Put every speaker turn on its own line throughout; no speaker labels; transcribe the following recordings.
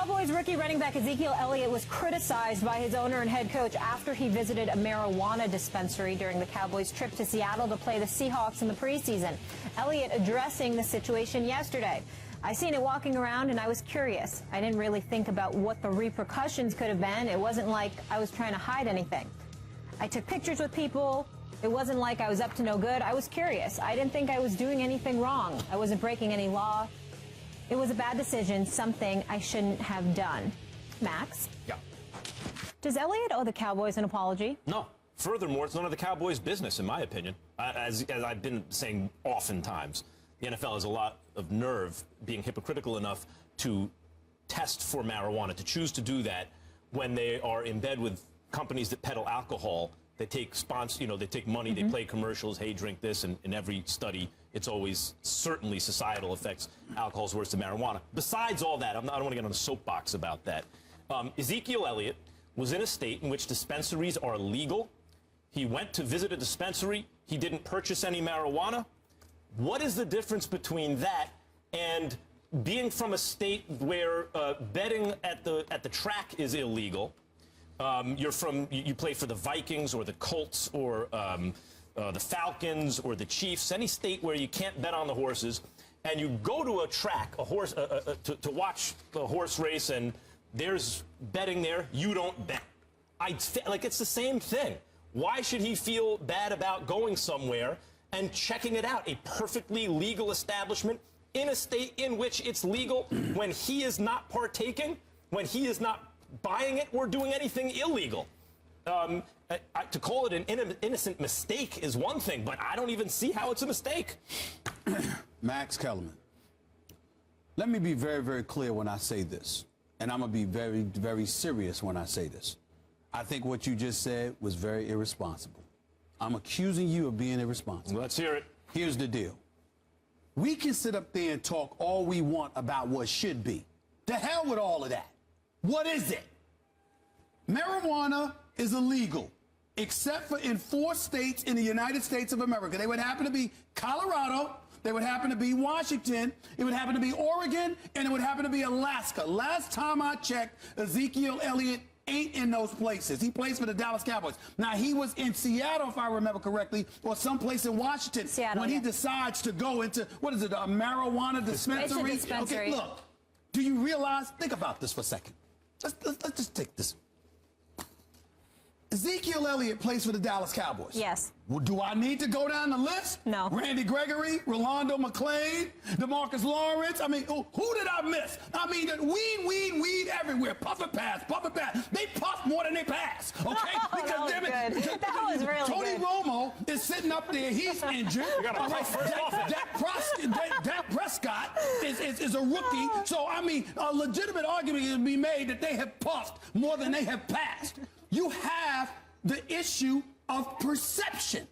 Cowboys rookie running back Ezekiel Elliott was criticized by his owner and head coach after he visited a marijuana dispensary during the Cowboys' trip to Seattle to play the Seahawks in the preseason. Elliott addressing the situation yesterday. I seen it walking around and I was curious. I didn't really think about what the repercussions could have been. It wasn't like I was trying to hide anything. I took pictures with people. It wasn't like I was up to no good. I was curious. I didn't think I was doing anything wrong. I wasn't breaking any law. It was a bad decision, something I shouldn't have done. Max?
Yeah.
Does Elliott owe the Cowboys an apology?
No. Furthermore, it's none of the Cowboys' business, in my opinion. As I've been saying oftentimes, the NFL has a lot of nerve being hypocritical enough to test for marijuana, to choose to do that when they are in bed with companies that peddle alcohol. They take they take money, they play commercials, hey, drink this, and in every study, it's always certainly societal effects. Alcohol's worse than marijuana. Besides all that, I don't want to get on a soapbox about that. Ezekiel Elliott was in a state in which dispensaries are legal. He went to visit a dispensary. He didn't purchase any marijuana. What is the difference between that and being from a state where betting at the track is illegal? You play for the Vikings or the Colts or the Falcons or the Chiefs, any state where you can't bet on the horses, and you go to a track, to watch a horse race, and there's betting there, you don't bet. It's the same thing. Why should he feel bad about going somewhere and checking it out? A perfectly legal establishment in a state in which it's legal when he is not partaking, when he is not buying it or doing anything illegal. To call it an innocent mistake is one thing, but I don't even see how it's a mistake.
Max Kellerman, let me be very, very clear when I say this, and I'm going to be very, very serious when I say this. I think what you just said was very irresponsible. I'm accusing you of being irresponsible.
Let's hear it.
Here's the deal. We can sit up there and talk all we want about what should be. The hell with all of that. What is it? Marijuana is illegal, except for in 4 states in the United States of America. They would happen to be Colorado, they would happen to be Washington, it would happen to be Oregon, and it would happen to be Alaska. Last time I checked, Ezekiel Elliott ain't in those places. He plays for the Dallas Cowboys. Now, he was in Seattle, if I remember correctly, or someplace in Washington.
Seattle,
when he decides to go into, what is it, a marijuana dispensary?
Dispensary.
Okay, look, do you realize, think about this for a second. Let's just take this. Ezekiel Elliott plays for the Dallas Cowboys.
Yes.
Well, do I need to go down the list?
No.
Randy Gregory, Rolando McClain, DeMarcus Lawrence. I mean, who did I miss? I mean, weed everywhere. Puff and pass, puff and pass. They puff more than they pass, okay?
Oh,
because
that was good. That was really
Tony
good.
Romo is sitting up there. He's injured. Dak Prescott is a rookie. So, I mean, a legitimate argument can be made that they have puffed more than they have passed. You have the issue of perception.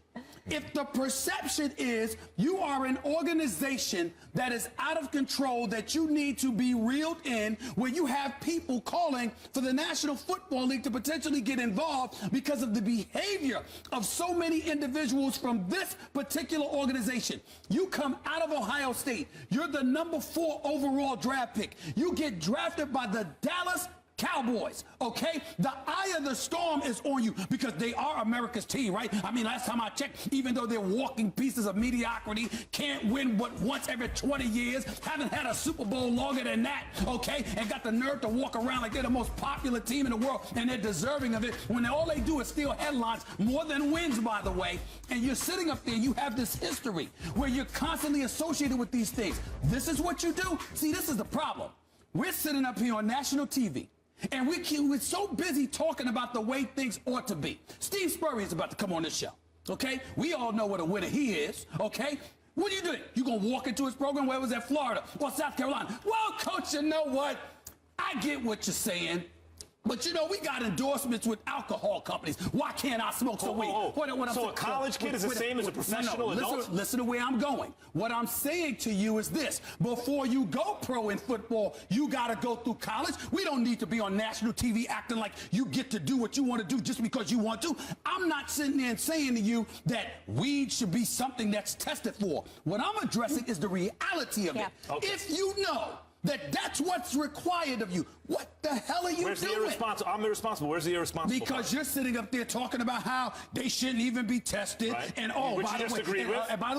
If the perception is you are an organization that is out of control, that you need to be reeled in, where you have people calling for the National Football League to potentially get involved because of the behavior of so many individuals from this particular organization. You come out of Ohio State. You're the number 4 overall draft pick. You get drafted by the Dallas Cowboys, okay? The eye of the storm is on you because they are America's team, right? I mean, last time I checked, even though they're walking pieces of mediocrity, can't win but once every 20 years, haven't had a Super Bowl longer than that, okay? And got the nerve to walk around like they're the most popular team in the world and they're deserving of it when all they do is steal headlines, more than wins, by the way. And you're sitting up there, you have this history where you're constantly associated with these things. This is what you do. See, this is the problem. We're sitting up here on national TV. And we're so busy talking about the way things ought to be. Steve Spurrier is about to come on this show, okay? We all know what a winner he is, okay? What are you doing? You gonna walk into his program? Where was that, Florida or South Carolina? Well, coach, you know what? I get what you're saying. But, you know, we got endorsements with alcohol companies. Why can't I smoke some weed?
So a college kid is the same as a professional adult?
Listen to where I'm going. What I'm saying to you is this. Before you go pro in football, you got to go through college. We don't need to be on national TV acting like you get to do what you want to do just because you want to. I'm not sitting there and saying to you that weed should be something that's tested for. What I'm addressing is the reality of it.
Okay.
If you know That's what's required of you. What the hell are you
Where's
doing?
the irresponsible? I'm irresponsible. Where's the irresponsible?
Because you're sitting up there talking about how they shouldn't even be tested.
Right.
And
Which
by
you just
the way,
agreed with?
and by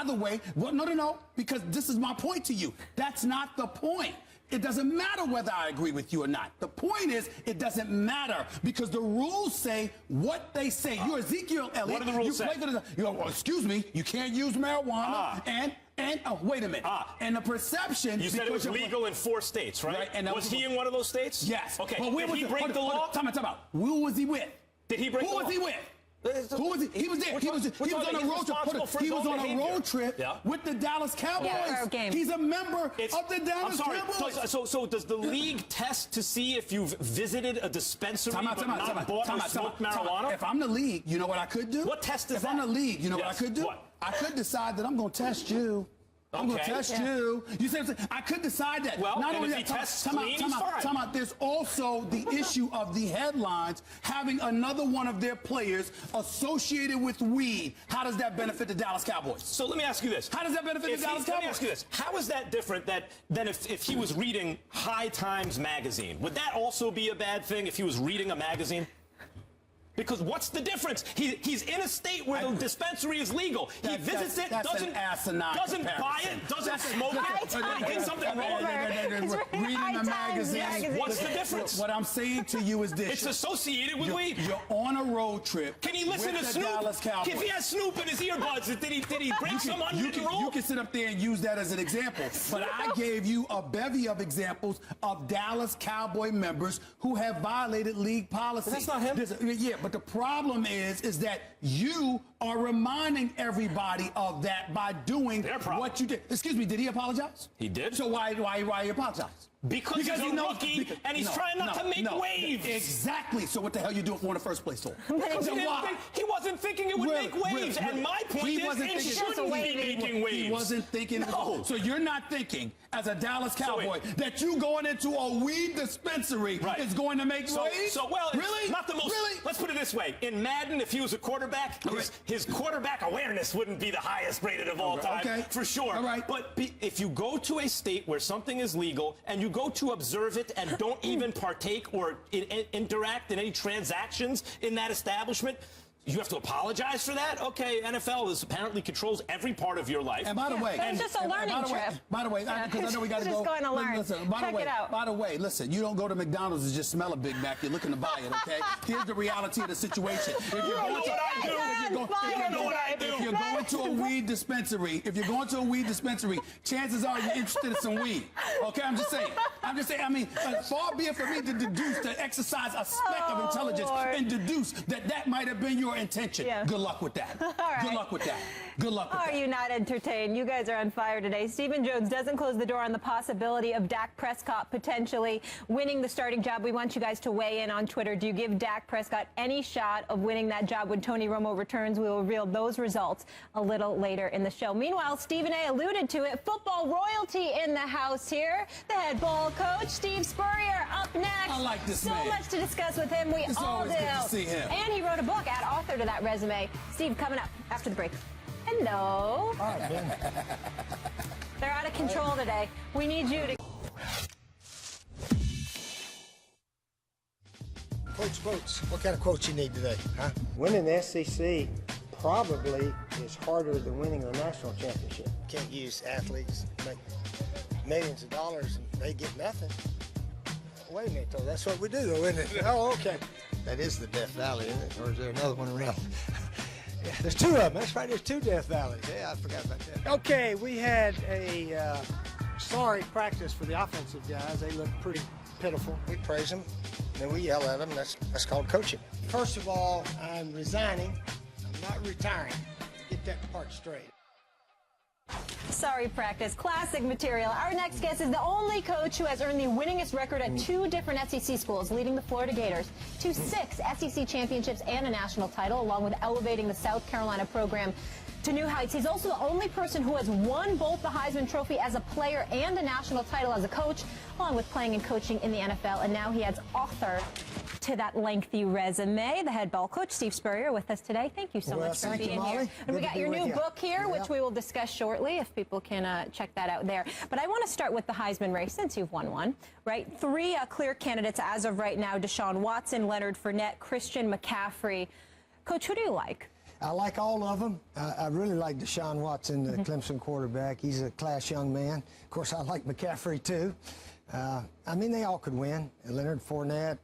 the way, well, no, because this is my point to you. That's not the point. It doesn't matter whether I agree with you or not. The point is, it doesn't matter because the rules say what they say. You're Ezekiel Elliott.
What do the rules say?
Well, excuse me, you can't use marijuana and wait a minute. And the perception.
You said it was legal in 4 states, right?
And
was he in one of those states?
Yes.
Okay.
But
Did he break the law?
Time out. Who was he with?
Did he break the law?
Who was he with? Who was he? He was there. He was on a road trip. He was on a road trip with the Dallas Cowboys. He's a member of the Dallas Cowboys.
So does the league test to see if you've visited a dispensary but not bought or smoked marijuana?
If I'm the league, you know what I could do?
What test is that?
If I'm the league, you know what I could do?
What?
I could decide that I'm going to test you. I'm going to test you. You see what I'm saying? I could decide that.
Well,
not
and
only
if he
that,
tests clean, he's fine.
time out. There's also the issue of the headlines having another one of their players associated with weed. How does that benefit the Dallas Cowboys?
So let me ask you this.
How does that benefit the Dallas Cowboys?
Let me ask you this. How is that different than if he was reading High Times magazine? Would that also be a bad thing if he was reading a magazine? Because what's the difference? He's in a state where the dispensary is legal. He visits it, doesn't buy it, doesn't smoke it, and he did something wrong.
Reading a magazine.
What's the difference?
What I'm saying to you is this.
It's associated with weed.
You're on a road trip.
Can he listen to Snoop? If he has Snoop in his earbuds, did he break some unwritten rule?
You can sit up there and use that as an example. But I gave you a bevy of examples of Dallas Cowboy members who have violated league policy.
But that's not him.
But the problem is that you are reminding everybody of that by doing what you did. Excuse me, did he apologize?
He did.
So why he apologize?
Because he's a rookie and he's trying not to make waves.
Exactly. So what the hell you doing for the first place for?
He wasn't thinking it would make waves. And my point is it shouldn't be making waves.
He wasn't thinking.
No.
So you're not thinking, as a Dallas Cowboy, that you going into a weed dispensary is going to make waves?
Really? Not the most. Really? Let's put it this way. In Madden, if he was a quarterback, his quarterback awareness wouldn't be the highest rated of all time. For sure.
All right.
But if you go to a state where something is legal and you go to observe it and don't even partake or interact in any transactions in that establishment, you have to apologize for that? Okay, NFL apparently controls every part of your life.
And by the way,
it's just a learning trip.
By the way, because I know we got to go.
Just going to learn.
Listen,
Check it out.
By the way, listen, you don't go to McDonald's and just smell a Big Mac. You're looking to buy it, okay? Here's the reality of the situation. If you're going to a weed dispensary, chances are you're interested in some weed. Okay, I'm just saying. I mean, far be it for me to deduce, to exercise a speck of intelligence and deduce that might have been your intention.
Yeah.
Good luck with that. Good luck with that. Good luck with that.
Are you not entertained? You guys are on fire today. Stephen Jones doesn't close the door on the possibility of Dak Prescott potentially winning the starting job. We want you guys to weigh in on Twitter. Do you give Dak Prescott any shot of winning that job when Tony Romo returns? We will reveal those results a little later in the show. Meanwhile, Stephen A. alluded to it. Football royalty in the house here. The head ball coach, Steve Spurrier, up next.
I like this man.
So much to discuss with him. We all do.
It's good to see him.
And he wrote a book, add author to that resume. Steve, coming up after the break. Hello. They're out of control today. We need you to...
Quotes. What kind of quotes you need today, huh? Winning the SEC probably is harder than winning the national championship. Can't use athletes make millions of dollars and they get nothing. Wait a minute, though. That's what we do, though, isn't it? Oh, okay. That is the Death Valley, isn't it? Or is there another one around? Yeah, there's 2 of them. That's right. There's 2 Death Valleys. Yeah, I forgot about that. Okay, we had a sorry practice for the offensive guys. They look pretty pitiful. We praise them, and then we yell at them. That's called coaching. First of all, I'm resigning. I'm not retiring. Get that part straight.
Sorry practice, classic material. Our next guest is the only coach who has earned the winningest record at 2 different SEC schools, leading the Florida Gators to 6 SEC championships and a national title, along with elevating the South Carolina program to new heights. He's also the only person who has won both the Heisman Trophy as a player and a national title as a coach, along with playing and coaching in the NFL. And now he adds author to that lengthy resume. The head ball coach, Steve Spurrier, with us today. Thank you so much for being here. And we got your new book here, which we will discuss shortly if people can check that out there. But I want to start with the Heisman race since you've won one, right? Three clear candidates as of right now: Deshaun Watson, Leonard Fournette, Christian McCaffrey. Coach, who do you like?
I like all of them. I really like Deshaun Watson, the Clemson quarterback. He's a class young man. Of course, I like McCaffrey, too. I mean, they all could win. Leonard Fournette,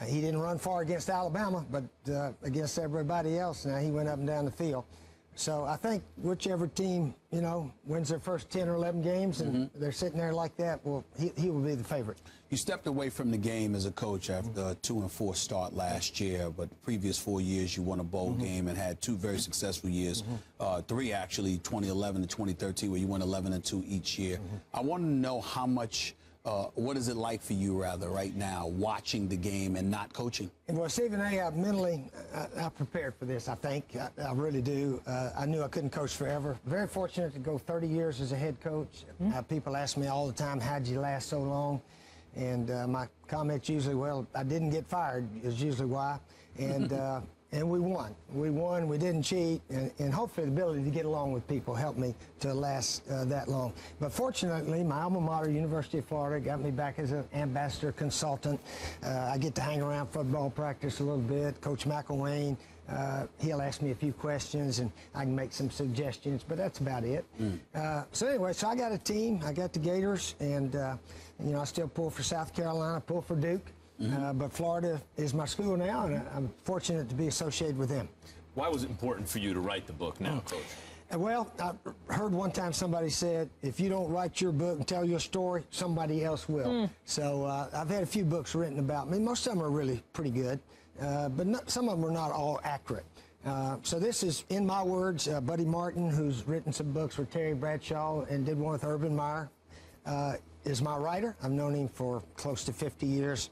he didn't run far against Alabama, but against everybody else, now he went up and down the field. So I think whichever team, you know, wins their first 10 or 11 games and they're sitting there like that, well, he will be the favorite.
You stepped away from the game as a coach after a 2-4 start last year, but the previous 4 years you won a bowl game and had two very successful years, three actually, 2011 and 2013, where you won 11-2 each year. I want to know how much, what is it like for you, rather, right now, watching the game and not coaching?
Well, Stephen A., mentally, I prepared for this, I think. I really do. I knew I couldn't coach forever. Very fortunate to go 30 years as a head coach. People ask me all the time, how'd you last so long? And my comments usually, well, I didn't get fired is usually why. And and we won. We won. We didn't cheat. And hopefully the ability to get along with people helped me to last that long. But fortunately, my alma mater, University of Florida, got me back as an ambassador consultant. I get to hang around football practice a little bit. Coach McElwain, he'll ask me a few questions and I can make some suggestions, but that's about it. So anyway, so I got a team. I got the Gators, and you know, I still pull for South Carolina, pull for Duke. But Florida is my school now, and I'm fortunate to be associated with them.
Why was it important for you to write the book now, Coach?
Well, I heard one time somebody said, if you don't write your book and tell your story, somebody else will. So I've had a few books written about me. Most of them are really pretty good, but some of them are not all accurate. So this is, in my words, Buddy Martin, who's written some books with Terry Bradshaw and did one with Urban Meyer, is my writer. I've known him for close to 50 years.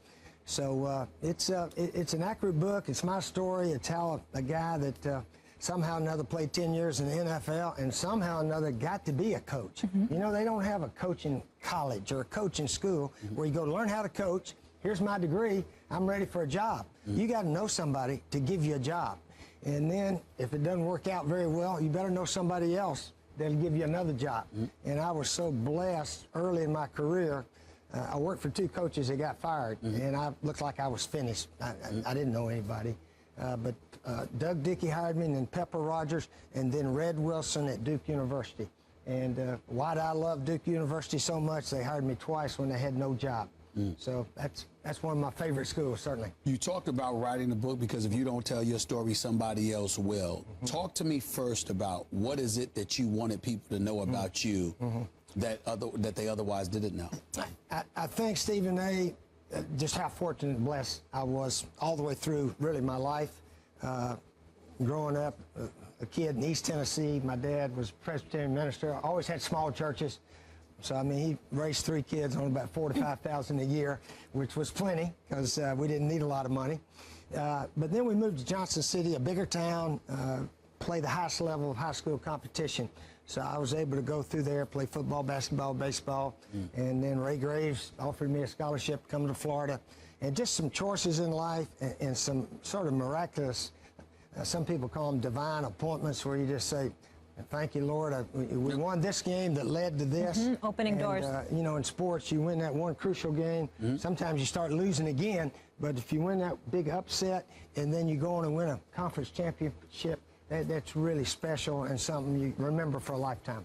So it's an accurate book. It's my story. It's how a guy that somehow or another played 10 years in the NFL and somehow or another got to be a coach. You know, they don't have a coaching college or a coaching school where you go to learn how to coach. Here's my degree. I'm ready for a job. You got to know somebody to give you a job. And then if it doesn't work out very well, you better know somebody else that'll give you another job. And I was so blessed early in my career. I worked for two coaches that got fired, and I looked like I was finished. I didn't know anybody. But Doug Dickey hired me, and then Pepper Rogers, and then Red Wilson at Duke University. And why do I love Duke University so much? They hired me twice when they had no job. So that's one of my favorite schools, certainly.
You talked about writing the book because if you don't tell your story, somebody else will. Talk to me first about what is it that you wanted people to know about you that they otherwise didn't know.
I think, Stephen A., just how fortunate and blessed I was all the way through, really, my life. Growing up, a kid in East Tennessee, my dad was a Presbyterian minister. I always had small churches. So, I mean, he raised three kids on about $4,000 to $5,000 a year, which was plenty because we didn't need a lot of money. But then we moved to Johnson City, a bigger town, play the highest level of high school competition. So I was able to go through there, play football, basketball, baseball, and then Ray Graves offered me a scholarship to come to Florida. And just some choices in life and some sort of miraculous, some people call them divine appointments, where you just say, thank you, Lord. We won this game that led to this.
Opening doors.
You know, in sports, you win that one crucial game. Sometimes you start losing again, but if you win that big upset and then you go on and win a conference championship, that's really special and something you remember for a lifetime.